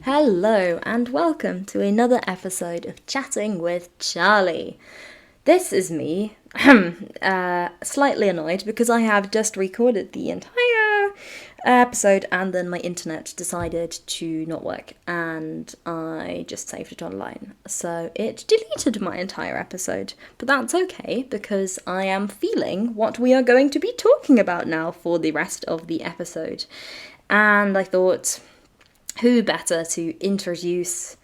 Hello and welcome to another episode of Chatting with Charlie. This is me, slightly annoyed because I have just recorded the entire episode and then my internet decided to not work and I just saved it online. So it deleted my entire episode, but that's okay because I am feeling what we are going to be talking about now for the rest of the episode. And I thought, who better to introduce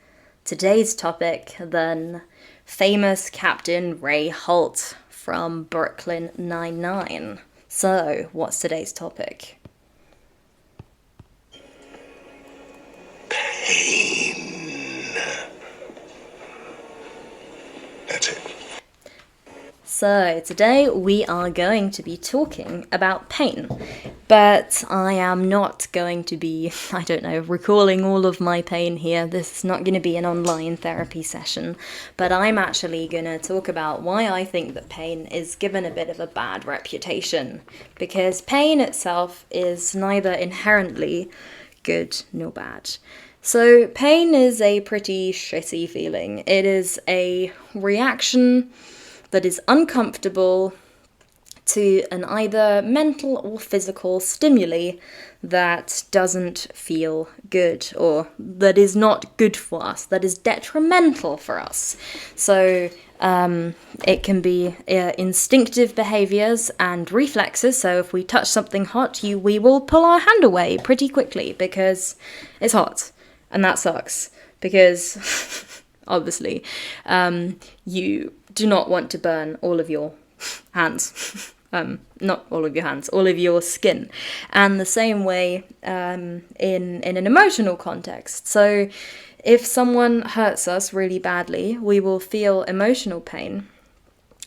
today's topic than famous Captain Ray Holt from Brooklyn Nine-Nine. So, what's today's topic? Pain. That's it. So, today we are going to be talking about pain, but I am not going to be, recalling all of my pain here. This is not going to be an online therapy session, but I'm actually going to talk about why I think that pain is given a bit of a bad reputation, because pain itself is neither inherently good nor bad. So, pain is a pretty shitty feeling. It is a reaction that is uncomfortable to an either mental or physical stimuli that doesn't feel good, or that is not good for us, that is detrimental for us. So it can be instinctive behaviors and reflexes. So if we touch something hot, we will pull our hand away pretty quickly because it's hot, and that sucks because obviously you do not want to burn all of your hands. Not all of your hands, all of your skin. And the same way in an emotional context. So if someone hurts us really badly, we will feel emotional pain.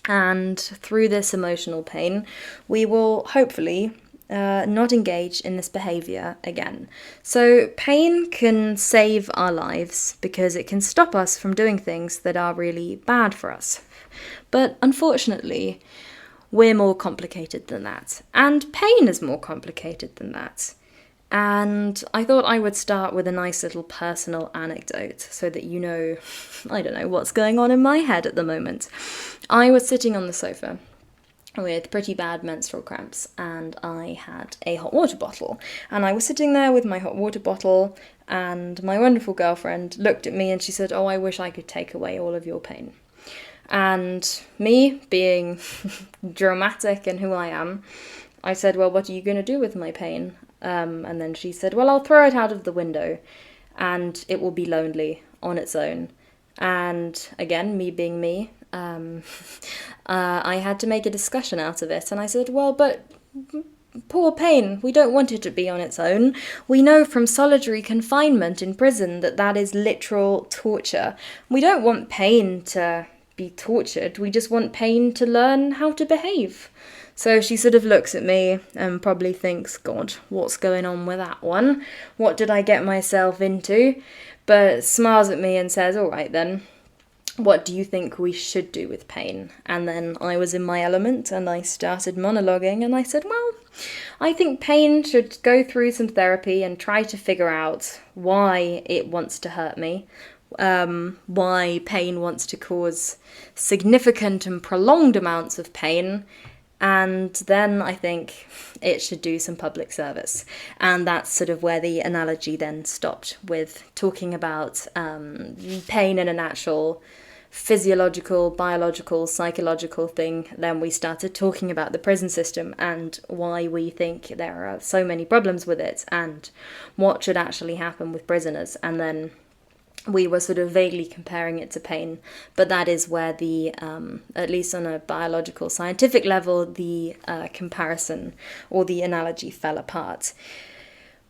And through this emotional pain, we will hopefully not engage in this behavior again. So pain can save our lives because it can stop us from doing things that are really bad for us. But unfortunately, we're more complicated than that. And pain is more complicated than that. And I thought I would start with a nice little personal anecdote so that you know, what's going on in my head at the moment. I was sitting on the sofa with pretty bad menstrual cramps and I had a hot water bottle. And I was sitting there with my hot water bottle and my wonderful girlfriend looked at me and she said, "Oh, I wish I could take away all of your pain." And me, being dramatic and who I am, I said, "Well, what are you going to do with my pain?" And then she said, "Well, I'll throw it out of the window and it will be lonely on its own." And again, me being me, I had to make a discussion out of it. And I said, "Well, but poor pain, we don't want it to be on its own. We know from solitary confinement in prison that that is literal torture. We don't want pain to be tortured, we just want pain to learn how to behave." So she sort of looks at me and probably thinks, "God, what's going on with that one? What did I get myself into?" But smiles at me and says, "All right then, what do you think we should do with pain?" And then I was in my element and I started monologuing and I said, "Well, I think pain should go through some therapy and try to figure out why it wants to hurt me. Why pain wants to cause significant and prolonged amounts of pain, and then I think it should do some public service." And that's sort of where the analogy then stopped, with talking about pain in an actual physiological, biological, psychological thing. Then we started talking about the prison system and why we think there are so many problems with it and what should actually happen with prisoners. And then we were sort of vaguely comparing it to pain, but that is where the, at least on a biological, scientific level, the comparison or the analogy fell apart.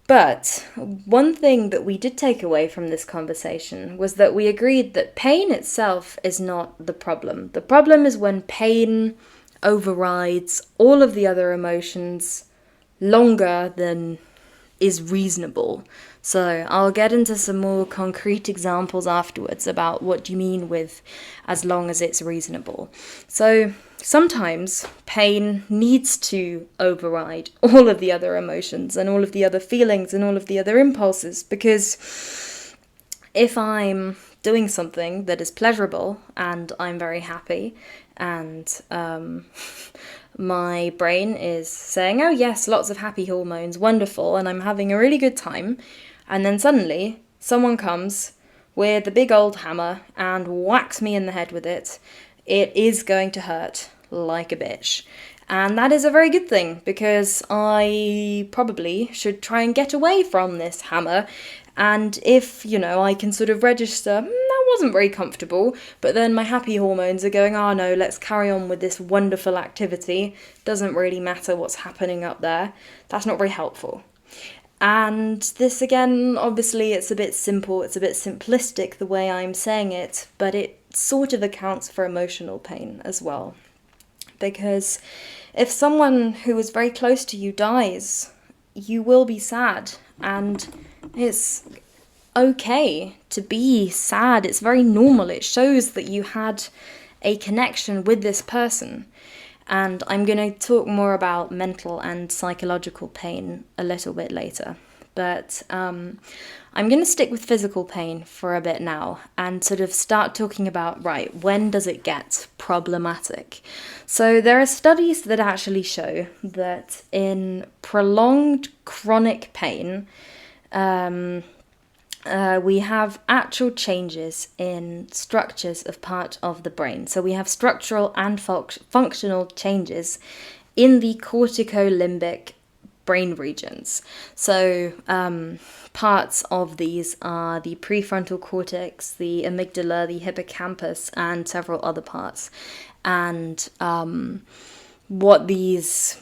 But one thing that we did take away from this conversation was that we agreed that pain itself is not the problem. The problem is when pain overrides all of the other emotions longer than is reasonable. So I'll get into some more concrete examples afterwards about what do you mean with as long as it's reasonable. So sometimes pain needs to override all of the other emotions and all of the other feelings and all of the other impulses, because if I'm doing something that is pleasurable and I'm very happy, and my brain is saying, oh yes, lots of happy hormones, wonderful, and I'm having a really good time, and then suddenly someone comes with a big old hammer and whacks me in the head with it, it is going to hurt like a bitch. And that is a very good thing, because I probably should try and get away from this hammer. And if, I can sort of register, that wasn't very comfortable, but then my happy hormones are going, oh no, let's carry on with this wonderful activity. Doesn't really matter what's happening up there. That's not very helpful. And this again, obviously it's a bit simple, it's a bit simplistic the way I'm saying it, but it sort of accounts for emotional pain as well. Because if someone who is very close to you dies, you will be sad, and it's okay to be sad. It's very normal. It shows that you had a connection with this person. And I'm going to talk more about mental and psychological pain a little bit later. But I'm going to stick with physical pain for a bit now and sort of start talking about, right, when does it get problematic? So there are studies that actually show that in prolonged chronic pain, we have actual changes in structures of part of the brain. So we have structural and functional changes in the corticolimbic brain regions. So parts of these are the prefrontal cortex, the amygdala, the hippocampus, and several other parts. And what these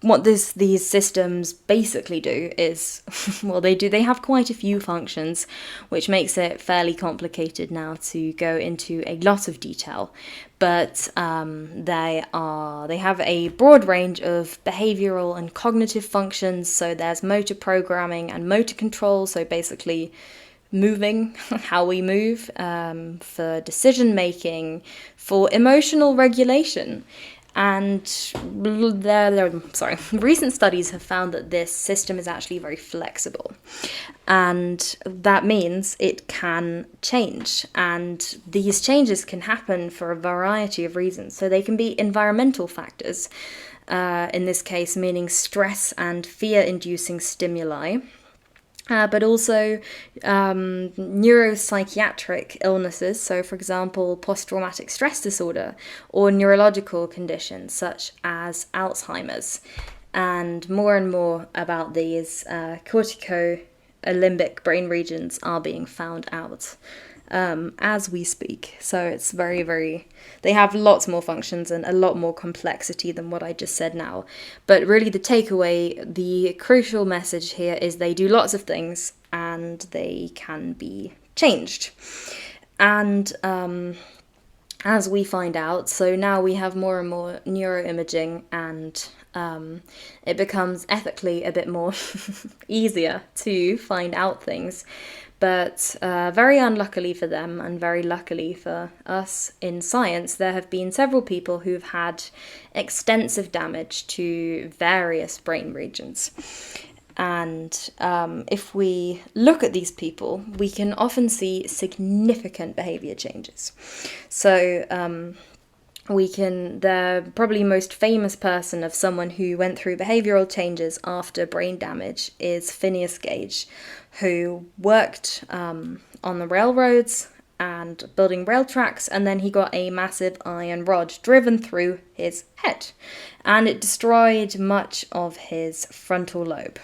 systems basically do is, well, they have quite a few functions, which makes it fairly complicated now to go into a lot of detail. But they have a broad range of behavioral and cognitive functions. So there's motor programming and motor control. So basically moving, how we move, for decision making, for emotional regulation. And recent studies have found that this system is actually very flexible. And that means it can change. And these changes can happen for a variety of reasons. So they can be environmental factors, in this case meaning stress and fear-inducing stimuli. But also neuropsychiatric illnesses, so for example, post-traumatic stress disorder, or neurological conditions such as Alzheimer's. And more about these corticolimbic brain regions are being found out as we speak. So it's they have lots more functions and a lot more complexity than what I just said now. But really the takeaway, the crucial message here is they do lots of things and they can be changed. And as we find out, so now we have more and more neuroimaging, and it becomes ethically a bit more easier to find out things. But very unluckily for them, and very luckily for us in science, there have been several people who've had extensive damage to various brain regions. And if we look at these people, we can often see significant behavior changes. So the probably most famous person of someone who went through behavioral changes after brain damage is Phineas Gage, who worked on the railroads and building rail tracks, and then he got a massive iron rod driven through his head, and it destroyed much of his frontal lobe.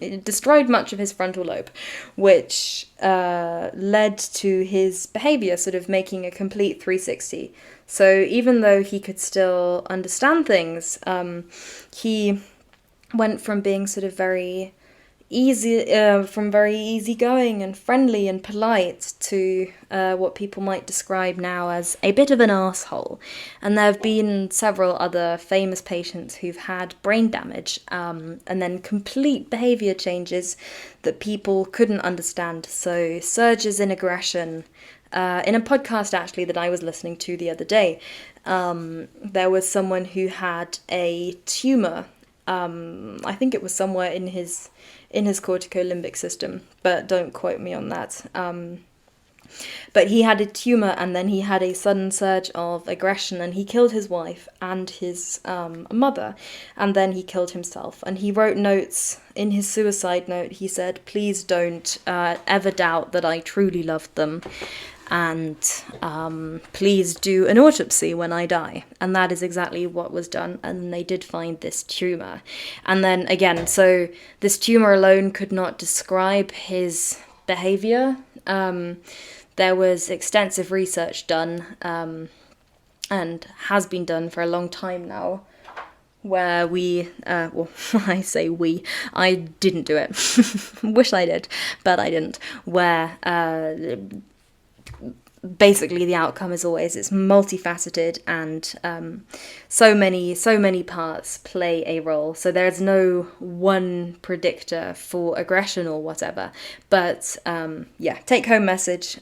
It destroyed much of his frontal lobe, which led to his behavior sort of making a complete 360. So even though he could still understand things, he went from being sort of very easygoing and friendly and polite to what people might describe now as a bit of an arsehole. And there have been several other famous patients who've had brain damage and then complete behaviour changes that people couldn't understand. So surges in aggression. In a podcast actually that I was listening to the other day, there was someone who had a tumour I think it was somewhere in his corticolimbic system, but don't quote me on that. But he had a tumor, and then he had a sudden surge of aggression, and he killed his wife and his mother, and then he killed himself. And he wrote notes in his suicide note. He said, "Please don't ever doubt that I truly loved them, and please do an autopsy when I die." And that is exactly what was done, and they did find this tumor. And then again, so this tumor alone could not describe his behavior. There was extensive research done, and has been done for a long time now, where I say we, I didn't do it, wish I did, but I didn't, where basically the outcome is always, it's multifaceted, and so many parts play a role. So there's no one predictor for aggression or whatever, but take home message,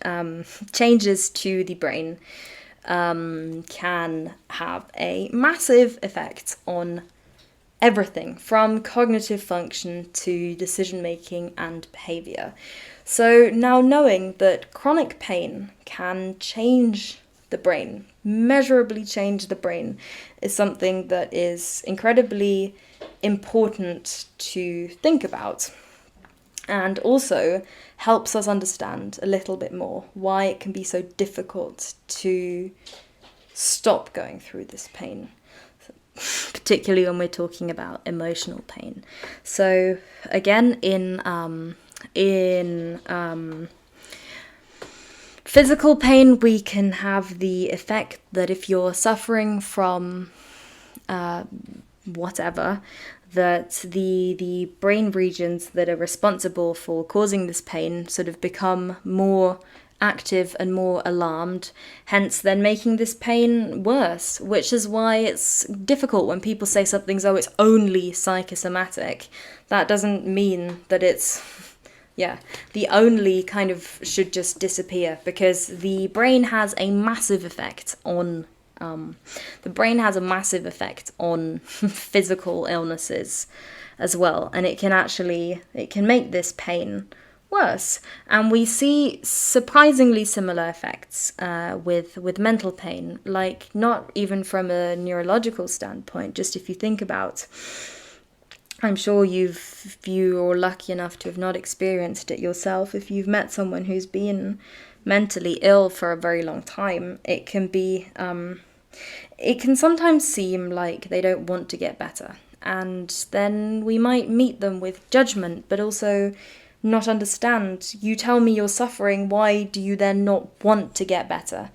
changes to the brain can have a massive effect on everything from cognitive function to decision making and behavior. So now, knowing that chronic pain can change the brain, measurably change the brain, is something that is incredibly important to think about, and also helps us understand a little bit more why it can be so difficult to stop going through this pain, particularly when we're talking about emotional pain. So again, in physical pain, we can have the effect that if you're suffering from whatever, that the brain regions that are responsible for causing this pain sort of become more active and more alarmed, hence then making this pain worse, which is why it's difficult when people say something's, oh, it's only psychosomatic. That doesn't mean that it's the only kind of should just disappear, because the brain has a massive effect on physical illnesses as well, and it can make this pain worse. And we see surprisingly similar effects with mental pain, like not even from a neurological standpoint. Just if you think about, I'm sure if you're lucky enough to have not experienced it yourself, if you've met someone who's been mentally ill for a very long time, it can sometimes seem like they don't want to get better. And then we might meet them with judgment, but also not understand. You tell me you're suffering, why do you then not want to get better?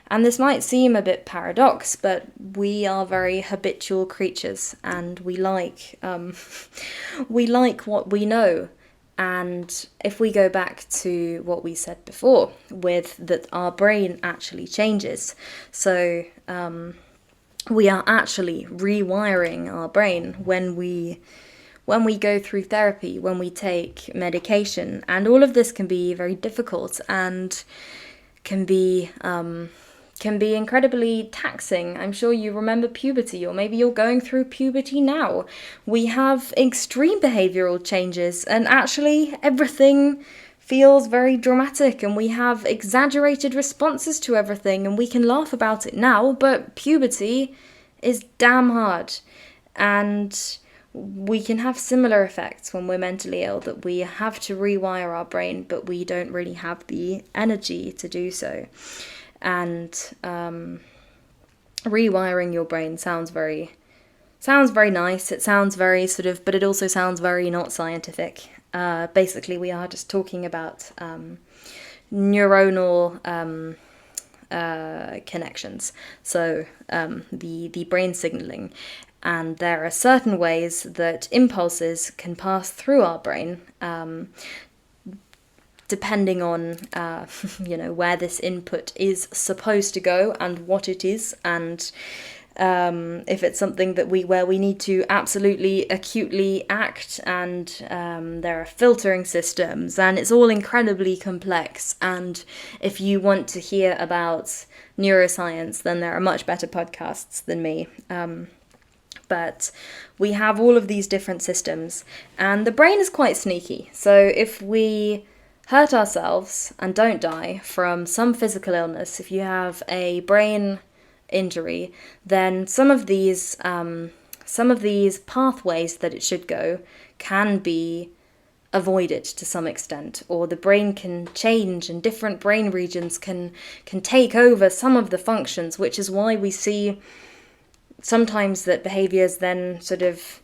And this might seem a bit paradox, but we are very habitual creatures, and we like what we know. And if we go back to what we said before, with that our brain actually changes, so we are actually rewiring our brain when we go through therapy, when we take medication, and all of this can be very difficult and can be incredibly taxing. I'm sure you remember puberty, or maybe you're going through puberty now. We have extreme behavioural changes, and actually everything feels very dramatic, and we have exaggerated responses to everything, and we can laugh about it now, but puberty is damn hard. And we can have similar effects when we're mentally ill, that we have to rewire our brain, but we don't really have the energy to do so. And rewiring your brain sounds very nice. It sounds very sort of, but it also sounds very not scientific. Basically, we are just talking about neuronal connections. So the brain signaling. And there are certain ways that impulses can pass through our brain, depending on where this input is supposed to go and what it is, and if it's something that where we need to absolutely acutely act, and there are filtering systems, and it's all incredibly complex. And if you want to hear about neuroscience, then there are much better podcasts than me. But we have all of these different systems, and the brain is quite sneaky. So if we hurt ourselves and don't die from some physical illness, if you have a brain injury, then some of these pathways that it should go can be avoided to some extent, or the brain can change and different brain regions can take over some of the functions, which is why we see sometimes that behaviors then sort of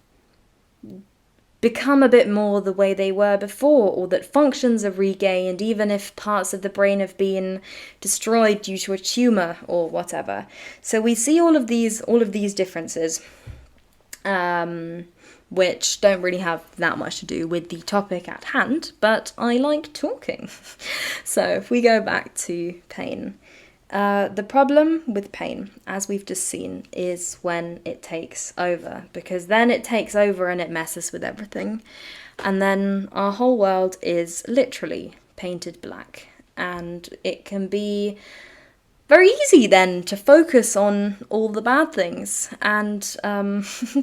become a bit more the way they were before, or that functions are regained even if parts of the brain have been destroyed due to a tumor or whatever. So we see all of these differences, which don't really have that much to do with the topic at hand, but I like talking. So if we go back to pain, the problem with pain, as we've just seen, is when it takes over, because then it takes over and it messes with everything. And then our whole world is literally painted black. And it can be very easy then to focus on all the bad things. And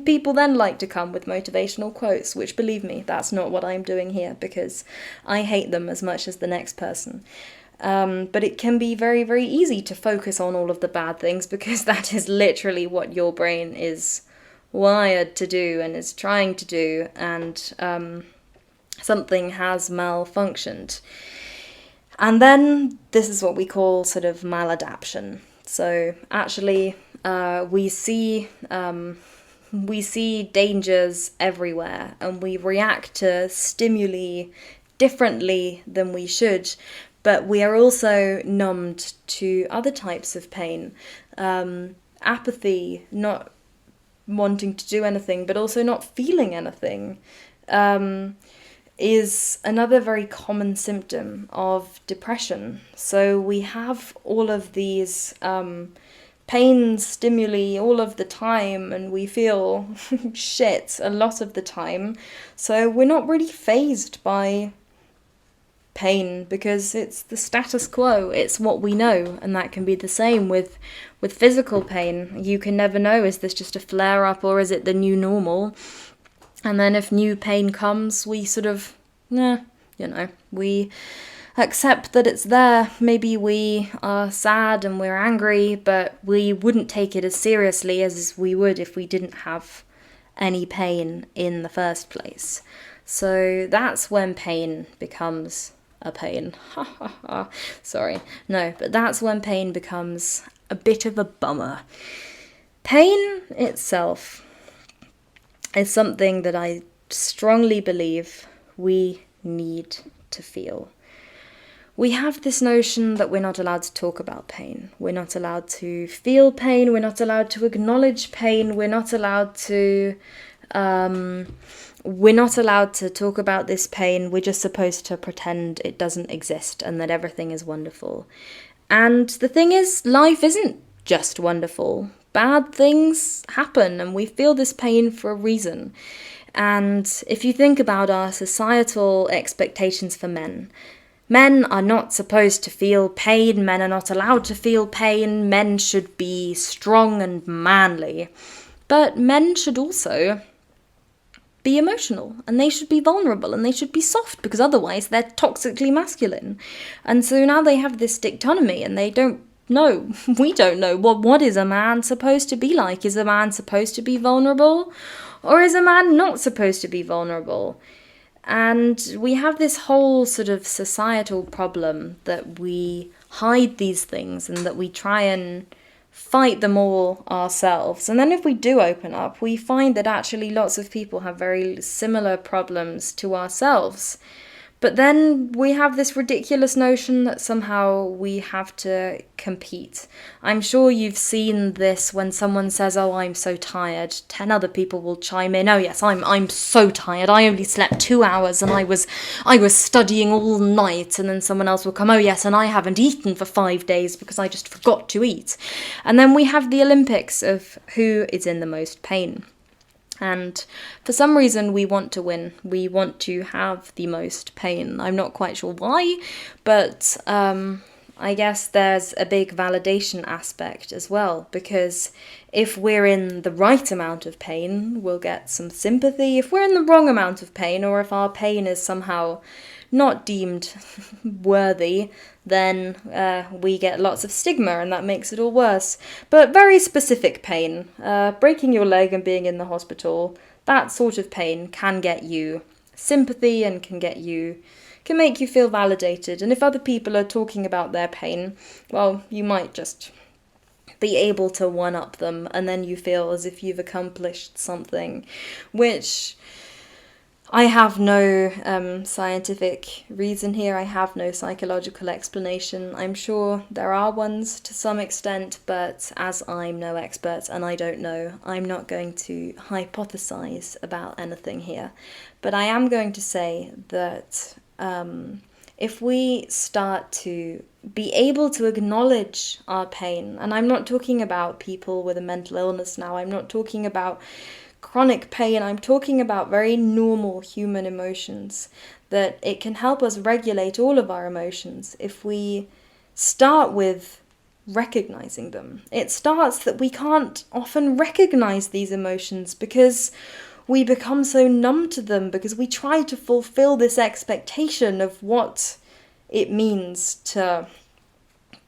people then like to come with motivational quotes, which, believe me, that's not what I'm doing here, because I hate them as much as the next person. But it can be very, very easy to focus on all of the bad things, because that is literally what your brain is wired to do and is trying to do, and something has malfunctioned. And then this is what we call sort of maladaptation. So actually we see dangers everywhere, and we react to stimuli differently than we should. But we are also numbed to other types of pain. Apathy, not wanting to do anything, but also not feeling anything, is another very common symptom of depression. So we have all of these pain stimuli all of the time, and we feel shit a lot of the time. So we're not really fazed by pain, because it's the status quo, it's what we know. And that can be the same with physical pain. You can never know, is this just a flare-up or is it the new normal? And then if new pain comes, we sort of, we accept that it's there. Maybe we are sad and we're angry, but we wouldn't take it as seriously as we would if we didn't have any pain in the first place. So that's when pain becomes a pain. Sorry. No, but that's when pain becomes a bit of a bummer. Pain itself is something that I strongly believe we need to feel. We have this notion that we're not allowed to talk about pain. We're not allowed to feel pain. We're not allowed to acknowledge pain. We're not allowed to talk about this pain. We're just supposed to pretend it doesn't exist and that everything is wonderful. And the thing is, life isn't just wonderful. Bad things happen, and we feel this pain for a reason. And if you think about our societal expectations for men, men are not supposed to feel pain. Men are not allowed to feel pain. Men should be strong and manly. But men should also be emotional, and they should be vulnerable, and they should be soft, because otherwise they're toxically masculine. And so now they have this dichotomy, and they don't know, we don't know, what is a man supposed to be like? Is a man supposed to be vulnerable? Or is a man not supposed to be vulnerable? And we have this whole sort of societal problem that we hide these things and that we try and fight them all ourselves. And then if we do open up, we find that actually lots of people have very similar problems to ourselves. But then we have this ridiculous notion that somehow we have to compete. I'm sure you've seen this when someone says, "Oh, I'm so tired." 10 other people will chime in, "Oh yes, I'm so tired. I only slept 2 hours and I was studying all night." And then someone else will come, "Oh yes, and I haven't eaten for 5 days because I just forgot to eat." And then we have the Olympics of who is in the most pain. And for some reason we want to win. We want to have the most pain. I'm not quite sure why, but I guess there's a big validation aspect as well, because if we're in the right amount of pain, we'll get some sympathy. If we're in the wrong amount of pain, or if our pain is somehow not deemed worthy, then we get lots of stigma, and that makes it all worse. But very specific pain, breaking your leg and being in the hospital, that sort of pain can get you sympathy and can make you feel validated. And if other people are talking about their pain, well, you might just be able to one-up them, and then you feel as if you've accomplished something, which I have no scientific reason here. I have no psychological explanation. I'm sure there are ones to some extent, but as I'm no expert and I don't know, I'm not going to hypothesize about anything here. But I am going to say that if we start to be able to acknowledge our pain, and I'm not talking about people with a mental illness now, I'm not talking about chronic pain, I'm talking about very normal human emotions, that it can help us regulate all of our emotions if we start with recognizing them. It starts that we can't often recognize these emotions because we become so numb to them, because we try to fulfill this expectation of what it means to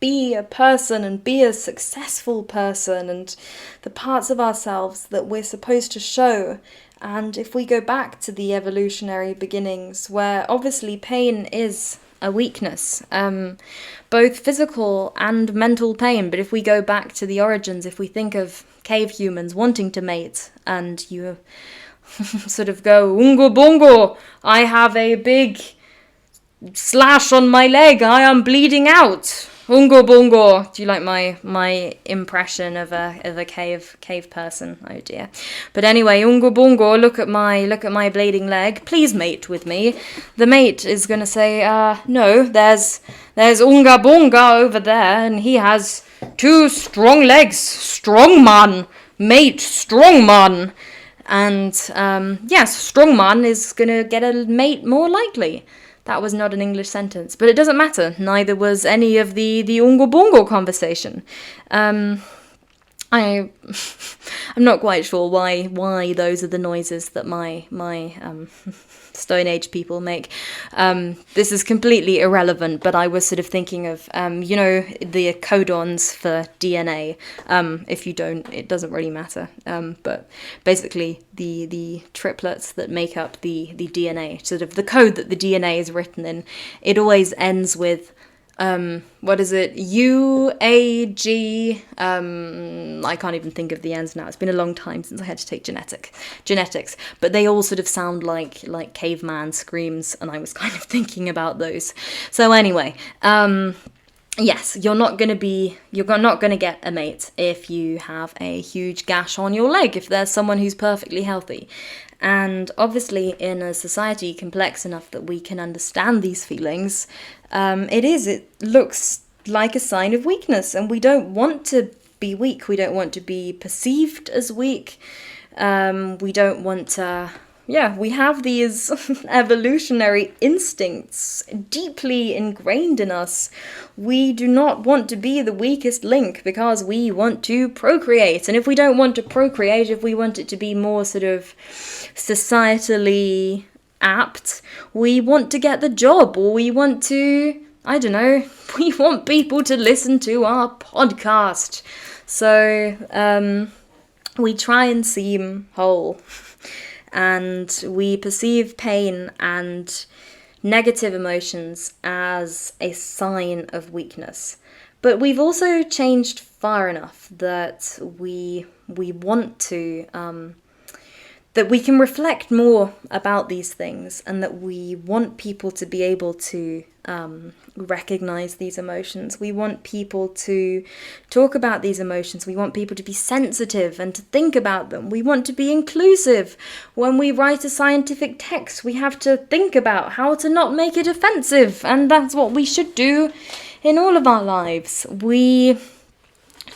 be a person and be a successful person, and the parts of ourselves that we're supposed to show. And if we go back to the evolutionary beginnings, where obviously pain is a weakness, both physical and mental pain, but if we go back to the origins, if we think of cave humans wanting to mate, and you sort of go, "Ungo bongo, I have a big slash on my leg, I am bleeding out. Ungo bongo." Do you like my impression of a cave person? Oh dear. But anyway, ungo bongo, look at my bleeding leg. Please mate with me. The mate is gonna say, no, there's unga bonga over there, and he has 2 strong legs. Strong man, mate, strong man. And yes, strong man is gonna get a mate more likely. That was not an English sentence, but it doesn't matter. Neither was any of the ungo bongo conversation. I'm not quite sure why those are the noises that my Stone Age people make. This is completely irrelevant, but I was sort of thinking of the codons for DNA. If you don't, it doesn't really matter. But basically the triplets that make up the DNA, sort of the code that the DNA is written in, it always ends with what is it? UAG. I can't even think of the ends now. It's been a long time since I had to take genetics. But they all sort of sound like caveman screams, and I was kind of thinking about those. So anyway, yes, you're not gonna get a mate if you have a huge gash on your leg, if there's someone who's perfectly healthy. And obviously, in a society complex enough that we can understand these feelings, it looks like a sign of weakness, and we don't want to be weak. We don't want to be perceived as weak. We don't want to... Yeah, we have these evolutionary instincts deeply ingrained in us. We do not want to be the weakest link because we want to procreate. And if we don't want to procreate, if we want it to be more sort of societally apt, we want to get the job, or we want to, I don't know, we want people to listen to our podcast. So we try and seem whole. And we perceive pain and negative emotions as a sign of weakness. But we've also changed far enough that we want to, that we can reflect more about these things, and that we want people to be able to recognize these emotions. We want people to talk about these emotions. We want people to be sensitive and to think about them. We want to be inclusive. When we write a scientific text, we have to think about how to not make it offensive, and that's what we should do in all of our lives. We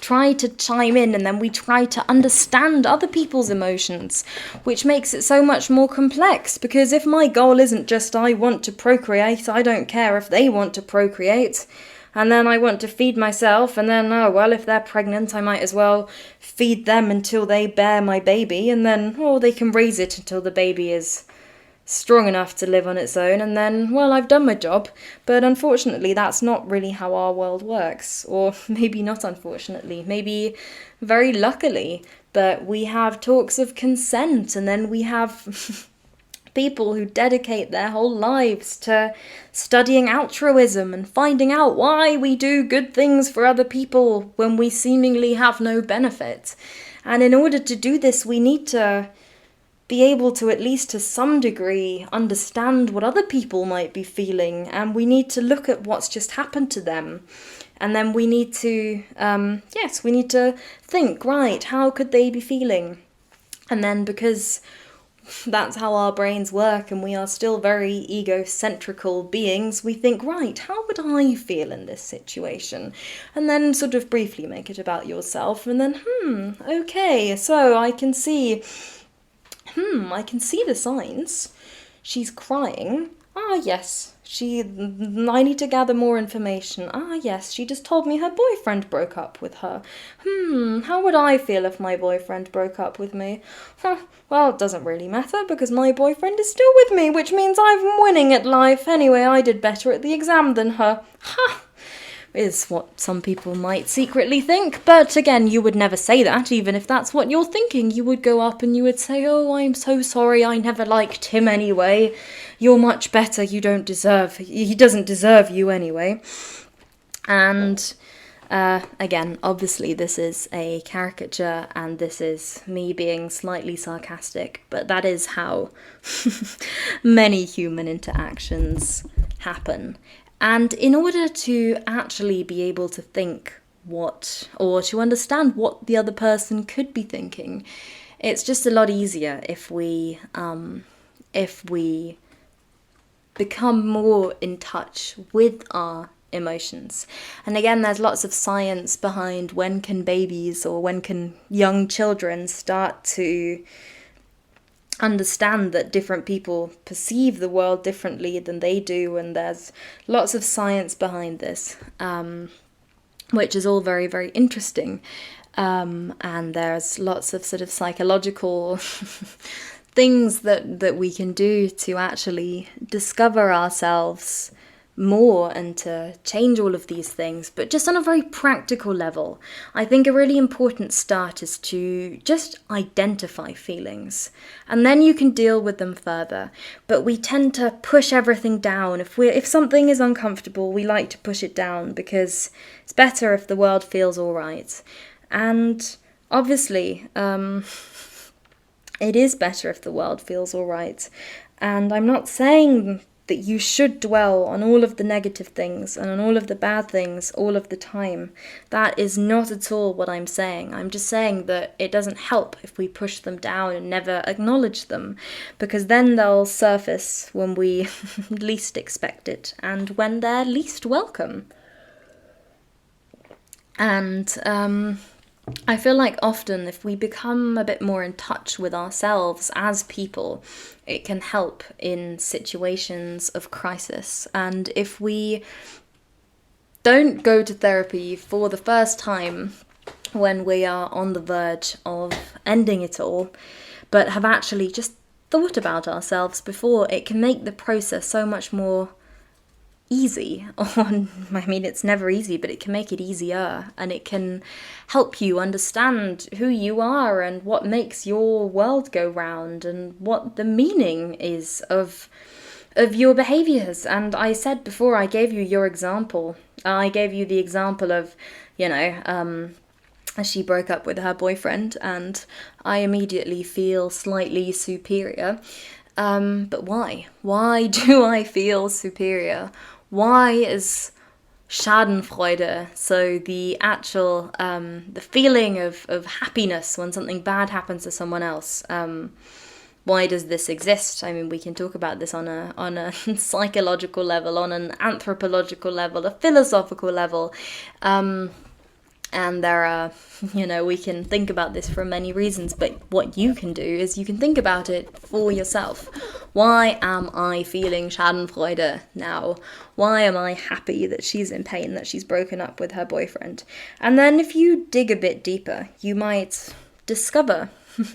try to chime in, and then we try to understand other people's emotions, which makes it so much more complex, because if my goal isn't just I want to procreate, I don't care if they want to procreate, and then I want to feed myself, and then, oh, well, if they're pregnant, I might as well feed them until they bear my baby, and then, oh, they can raise it until the baby is strong enough to live on its own, and then, well, I've done my job. But unfortunately, that's not really how our world works. Or maybe not unfortunately, maybe very luckily. But we have talks of consent, and then we have people who dedicate their whole lives to studying altruism and finding out why we do good things for other people when we seemingly have no benefit. And in order to do this, we need to be able to, at least to some degree, understand what other people might be feeling, and we need to look at what's just happened to them. And then we need to, we need to think, right, how could they be feeling? And then, because that's how our brains work, and we are still very egocentrical beings, we think, right, how would I feel in this situation? And then sort of briefly make it about yourself, and then, okay, so I can see the signs. She's crying. Ah, yes. I need to gather more information. Ah, yes, she just told me her boyfriend broke up with her. How would I feel if my boyfriend broke up with me? Well, it doesn't really matter, because my boyfriend is still with me, which means I'm winning at life. Anyway, I did better at the exam than her. Ha! Is what some people might secretly think, but again, you would never say that. Even if that's what you're thinking, you would go up and you would say, oh, I'm so sorry, I never liked him anyway. You're much better, he doesn't deserve you anyway. And again, obviously this is a caricature, and this is me being slightly sarcastic, but that is how many human interactions happen. And in order to actually be able to think or to understand what the other person could be thinking, it's just a lot easier if we become more in touch with our emotions. And again, there's lots of science behind when can babies or when can young children start to understand that different people perceive the world differently than they do, and there's lots of science behind this, which is all very, very interesting. And there's lots of sort of psychological things that we can do to actually discover ourselves more and to change all of these things. But just on a very practical level, I think a really important start is to just identify feelings, and then you can deal with them further. But we tend to push everything down. If something is uncomfortable, we like to push it down because it's better if the world feels all right. And obviously, it is better if the world feels all right. And I'm not saying that you should dwell on all of the negative things and on all of the bad things all of the time. That is not at all what I'm saying. I'm just saying that it doesn't help if we push them down and never acknowledge them, because then they'll surface when we least expect it and when they're least welcome. And I feel like often if we become a bit more in touch with ourselves as people, it can help in situations of crisis. And if we don't go to therapy for the first time when we are on the verge of ending it all, but have actually just thought about ourselves before, it can make the process so much more easy. It's never easy, but it can make it easier, and it can help you understand who you are and what makes your world go round and what the meaning is of your behaviors. And I said before, I gave you your example. I gave you the example of, she broke up with her boyfriend, and I immediately feel slightly superior. But why? Why do I feel superior? Why is Schadenfreude, so the actual, the feeling of happiness when something bad happens to someone else, why does this exist? I mean, we can talk about this on a psychological level, on an anthropological level, a philosophical level. And there are, we can think about this for many reasons, but what you can do is you can think about it for yourself. Why am I feeling Schadenfreude now? Why am I happy that she's in pain, that she's broken up with her boyfriend? And then if you dig a bit deeper, you might discover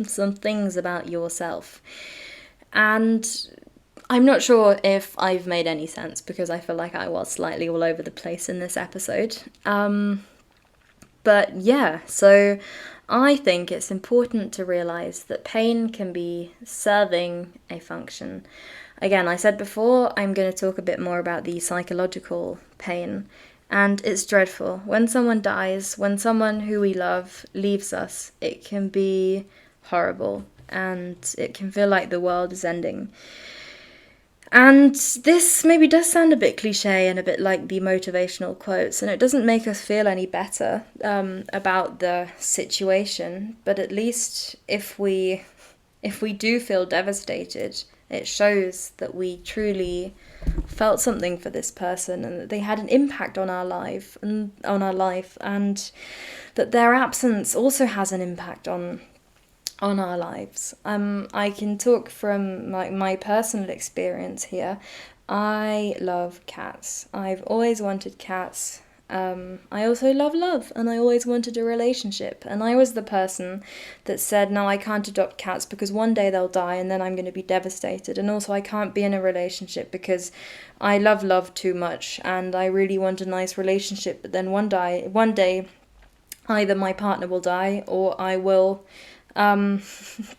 some things about yourself. And I'm not sure if I've made any sense, because I feel like I was slightly all over the place in this episode. But yeah, so I think it's important to realise that pain can be serving a function. Again, I said before, I'm going to talk a bit more about the psychological pain, and it's dreadful. When someone dies, when someone who we love leaves us, it can be horrible, and it can feel like the world is ending. And this maybe does sound a bit cliche and a bit like the motivational quotes, and it doesn't make us feel any better about the situation, but at least if we do feel devastated, it shows that we truly felt something for this person and that they had an impact on our life, and that their absence also has an impact on our lives. I can talk from my personal experience here. I love cats. I've always wanted cats. I also love love, and I always wanted a relationship. And I was the person that said, no, I can't adopt cats because one day they'll die and then I'm going to be devastated. And also I can't be in a relationship because I love love too much and I really want a nice relationship. But then one day, either my partner will die or I will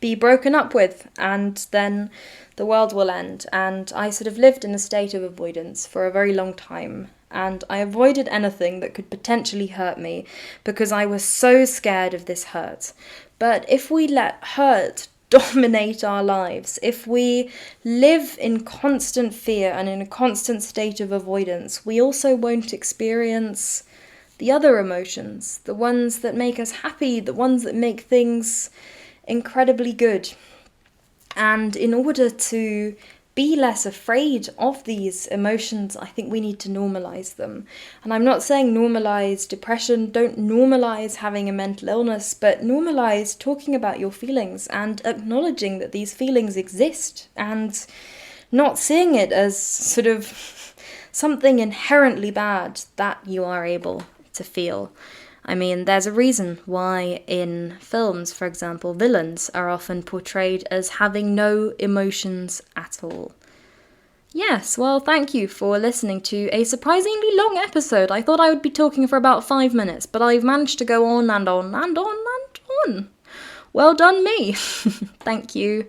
be broken up with, and then the world will end. And I sort of lived in a state of avoidance for a very long time, and I avoided anything that could potentially hurt me because I was so scared of this hurt. But if we let hurt dominate our lives, if we live in constant fear and in a constant state of avoidance, we also won't experience the other emotions, the ones that make us happy, the ones that make things incredibly good. And in order to be less afraid of these emotions, I think we need to normalize them. And I'm not saying normalize depression, don't normalize having a mental illness, but normalize talking about your feelings and acknowledging that these feelings exist, and not seeing it as sort of something inherently bad that you are able to feel. I mean, there's a reason why in films, for example, villains are often portrayed as having no emotions at all. Yes, well, thank you for listening to a surprisingly long episode. I thought I would be talking for about 5 minutes, but I've managed to go on and on and on and on. Well done me. Thank you.